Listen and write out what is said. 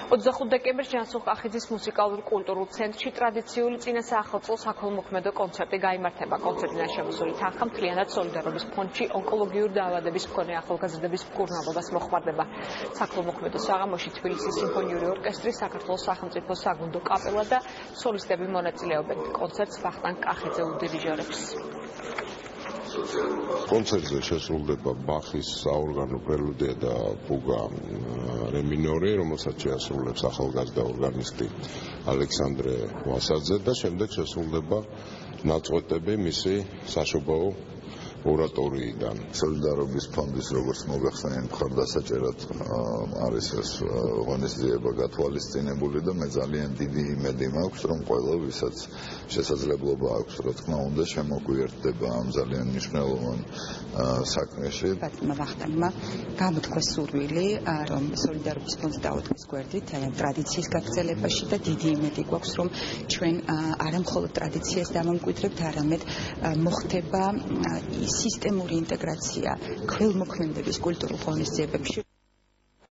25 დეკემბერს ჯანსუღ კახიძის მუსიკალურ კულტურულ ცენტრში ტრადიციული წინა საახალწლო საქველმოქმედო კონცერტი გაიმართება. კონცერტიდან შემოსული თანხა მთლიანად სოლიდარობის ფონდში ონკოლოგიური დაავადების მქონე ახალგაზრდების მკურნალობას მოხმარდება. საქველმოქმედო საღამოში თბილისის სიმფონიური ორკესტრი, საქართველოს სახელმწიფო საგუნდო კაპელა და სოლისტები მონაწილეობენ. კონცერტს ვახტანგ კახიძე უდირიჟორებს. კონცერტზე შესრულდება ბახის საორგანო პრელუდია და ფუგა რე მინორი, რომელსაც შეასრულებს ახალგაზრდა ორგანისტი ალექსანდრე ვასაძე და შემდეგ შესრულდება ნაწყვეტები მისი საშობაო ორატორიიდან. სოლიდარობის ფონდის როგორც მოგახსენეთ მხარდასაჭერად არის ეს ღონისძიება გათვალისწინებული და მე ძალიან დიდი იმედი მაქვს რომ ყველა ვისაც შესაძლებლობა აქვს რა თქმა უნდა შემოგვიერთდება ამ ძალიან მნიშვნელოვან საქმეში. ბატონმა ვახტანგმა გამოთქვა სურვილი რომ სოლიდარობის ფონდს დაუდგეს გვერდით ტრადიციის გაგრძელებაში და დიდი იმედი გვაქვს რომ ჩვენ არა მხოლოდ ტრადიციას დამამკვიდრებთ, არამედ მოხდება სისტემური ინტეგრაცია ქველმოქმედების კულტურულ ღონისძიებებში.